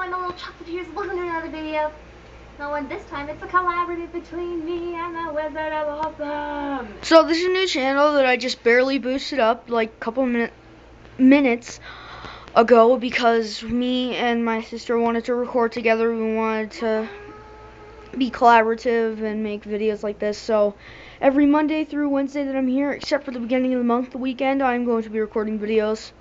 I'm a little chocolatiers. Welcome to another video. No, and this time it's a collaborative between me and the Wizard of Awesome. So this is a new channel that I just barely boosted up like a couple minutes ago because me and my sister wanted to record together. We wanted to be collaborative and make videos like this. So every Monday through Wednesday that I'm here, except for the beginning of the month, the weekend, I'm going to be recording videos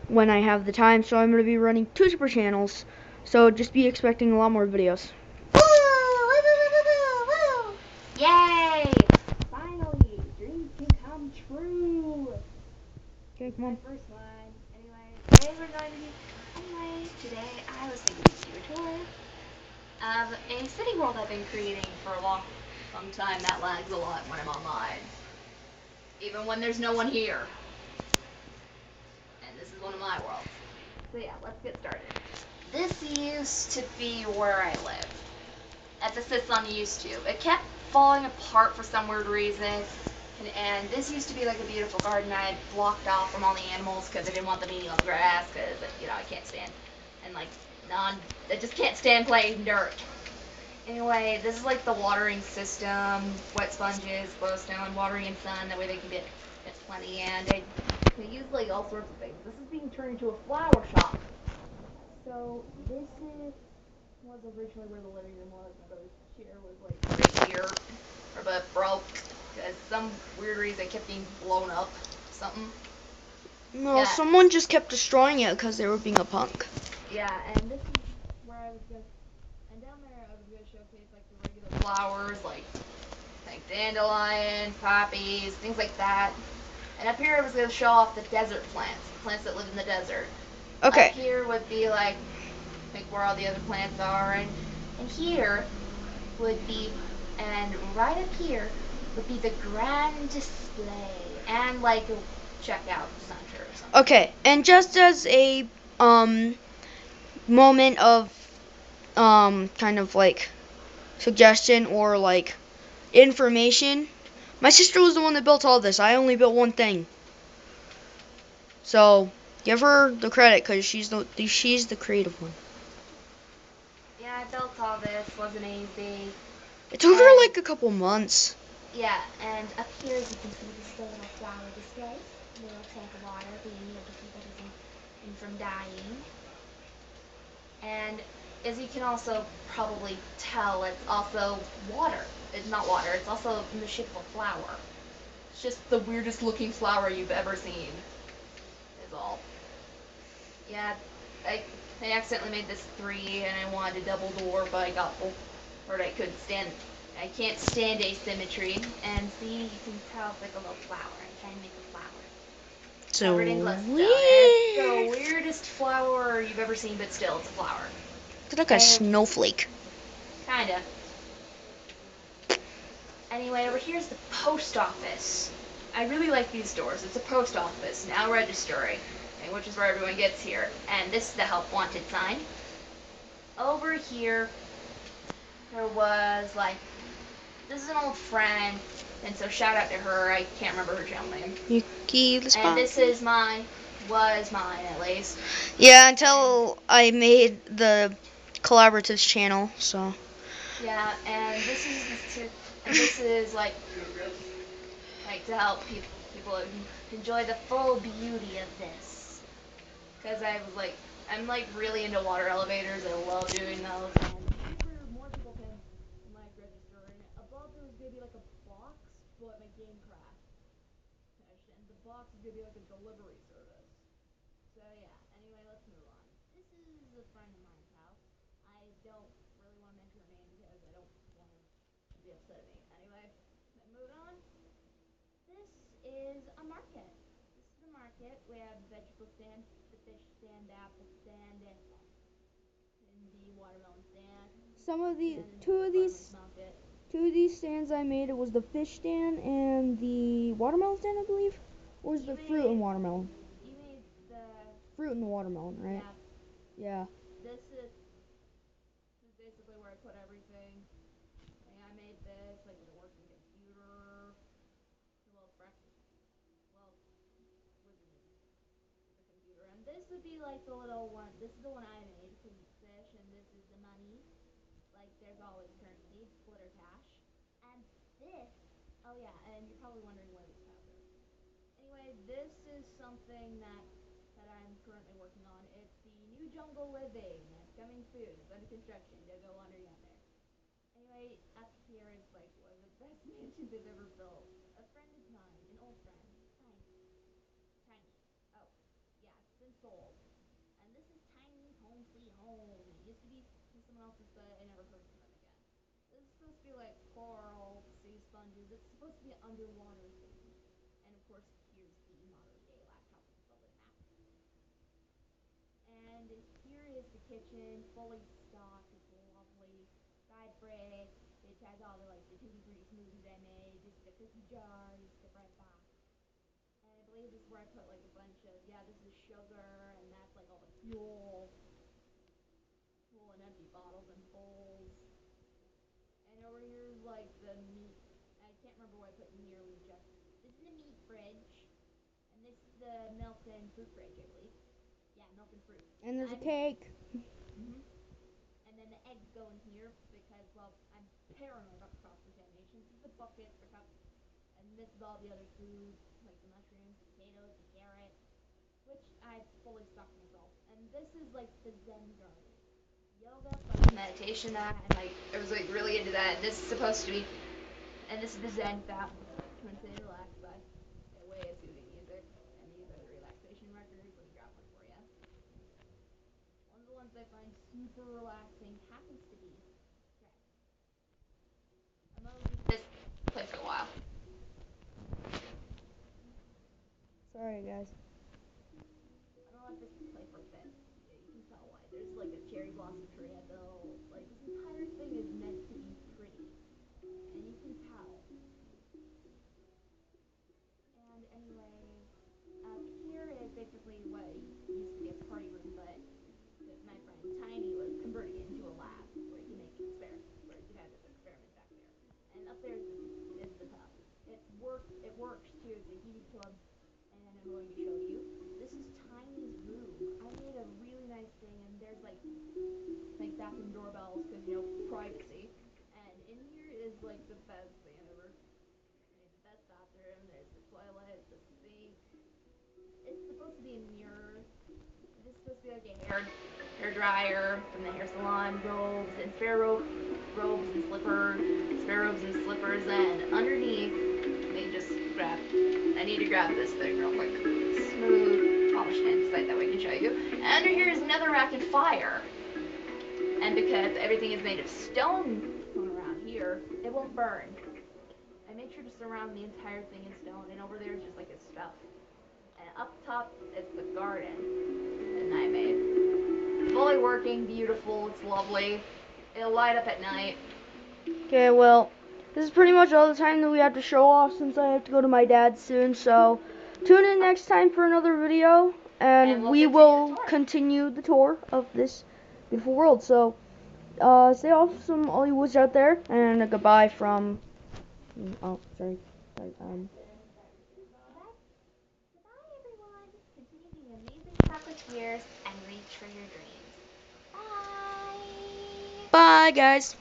when I have the time. So I'm going to be running 2 super channels. So just be expecting a lot more videos. Woo! Woo! Woo! Woo! Woo! Yay! Finally, dreams can come true. Okay, come on. My first one. Anyway, today we're going to be. Today I was going to give you a tour of a city world I've been creating for a long time. That lags a lot when I'm online, even when there's no one here. And this is one of my worlds. So yeah, let's get started. This used to be where I live. Emphasis on used to. It kept falling apart for some weird reason. And this used to be like a beautiful garden I had blocked off from all the animals because I didn't want them eating on the grass because, I can't stand. And I just can't stand playing dirt. Anyway, this is like the watering system, wet sponges, glowstone, watering in sun, that way they can get plenty. And they use like all sorts of things. This is being turned into a flower shop. So was originally where the living room was. My brother's chair was like right here, but broke because some weird reason it kept being blown up. Something. No, Yeah. someone just kept destroying it because they were being a punk. Yeah, and this is where I was gonna. And down there, I was gonna showcase like the regular flowers, like dandelion, poppies, things like that. And up here, I was gonna show off the desert plants that live in the desert. Okay. Up here would be like where all the other plants are, and here would be, and right up here would be the grand display, and like a checkout center or something. Okay, and just as a moment of kind of like suggestion or like information, my sister was the one that built all this. I only built one thing. So give her the credit because she's the creative one. Yeah, I built all this. Wasn't easy. It took her like a couple months. Yeah, and up here, as you can see, this is the little flower display. Little tank of water being able to keep everything from dying. And as you can also probably tell, it's also water. It's not water, it's also in the shape of a flower. It's just the weirdest looking flower you've ever seen, is all. Yeah, I accidentally made this 3 and I wanted a double door, but I got full, or I can't stand asymmetry. And see, you can tell it's like a little flower. I'm trying to make a flower. So Covered in glowstone. weird. It's the weirdest flower you've ever seen, but still, it's a flower. It's like a snowflake. Kinda. Anyway, over here's the post office. I really like these doors. It's a post office, now registering, which is where everyone gets here. And this is the help wanted sign. Over here, there was this is an old friend, and so shout out to her. I can't remember her channel name. Yuki the Spot. And this was mine at least. Yeah, until I made the collaboratives channel, so. Yeah, and this is like to help people enjoy the full beauty of this. Because I'm really into water elevators. I love doing those. And where more people can register. And above there was gonna be like a box, but my game crashed. And the box is gonna be like a delivery service. So yeah. Anyway, let's move on. This is a friend of mine's house. I don't really want to mention her name because I don't want her to be upset at me. Anyway, moving on. This is a market. This is the market. We have the vegetable stand, the fish stand, the apple stand, and the watermelon stand. Two of these stands I made. It was the fish stand and the watermelon stand, I believe. Or was the fruit and watermelon? You made the fruit and the watermelon, right? Yeah. This is basically where I put everything. I made this with a working computer. And this would be like the little one. This is the one I made because it's fish, and this is the money. Like, there's always currency, glitter cash. And this, oh yeah, and you're probably wondering where this path is. Anyway, this is something that I'm currently working on. It's the new jungle living that's coming soon. It's under construction. Don't go wandering out there. Anyway, up here is like one of the best mansions I've ever built. A friend of mine, an old friend, Tiny. Oh, yeah, it's been sold. And this is Tiny's home sweet home. It used to be someone else's, but I never heard from them again. This is supposed to be like coral, sea sponges. It's supposed to be an underwater thing. And of course, here's the modern day laptop with the building map. And here is the kitchen, fully stocked. It's lovely. Side fridge, which has all the like the tutti frutti smoothies I made. This is the cookie jar. This is the bread box. And I believe this is where I put like a bunch of, yeah, this is sugar, and that's like all the fuel and empty bottles and bowls. And over here is like the meat. I can't remember what I put in here. This is the meat fridge, and this is the milk and fruit fridge, I believe. Yeah, milk and fruit. And there's a cake. Mhm. And then the eggs go in here because, well, I'm paranoid about cross contamination. This is the bucket, the cup, and this is all the other food, like the mushrooms, the potatoes, the carrots, which I fully stocked myself. And this is like the Zen garden. Yoga plus meditation, that, and like I was like really into that. And this is supposed to be, and this is the Zen fountain. When they relax by way of soothing music, and these are the relaxation records. Let me grab one for you. One of the ones I find super relaxing happens to be Jack. I'm gonna leave this play for a while. Sorry, guys. I'm gonna let this play for a bit. Yeah, you can tell why. There's like a cherry blossom tree I built. Like this entire thing is meant to be pretty, and you can tell. And anyway, up here is basically what used to be a party room, but my friend Tiny was converting it into a lab where he can make experiments, where he can have this experiment back there. And up there is the tub. It works too. It's a heated tub, and I'm going to show you. This is Tiny's room. I made a really nice thing, and there's like bathroom doorbells because privacy. And in here is like the best thing ever. There's the best bathroom. There's the toilet, the sink. It's supposed to be a mirror. This is supposed to be like a hair dryer from the hair salon, robes and robes and slippers, spare robes and slippers, and underneath, I need to grab this thing real quick. Smooth, polished andesite, that way I can show you. And under here is another rack and fire. And because everything is made of stone around here, it won't burn. I made sure to surround the entire thing in stone, and over there is just like a stuff. And up top is the garden that I made. Fully working, beautiful, it's lovely. It'll light up at night. Okay, well, this is pretty much all the time that we have to show off since I have to go to my dad's soon. So tune in next time for another video, and we will continue the tour of this beautiful world. So stay awesome, all you woods out there, and a goodbye from. Oh, sorry. Goodbye, everyone. Continue being amazing chocolatiers and reach for your dreams. Bye. Bye, guys.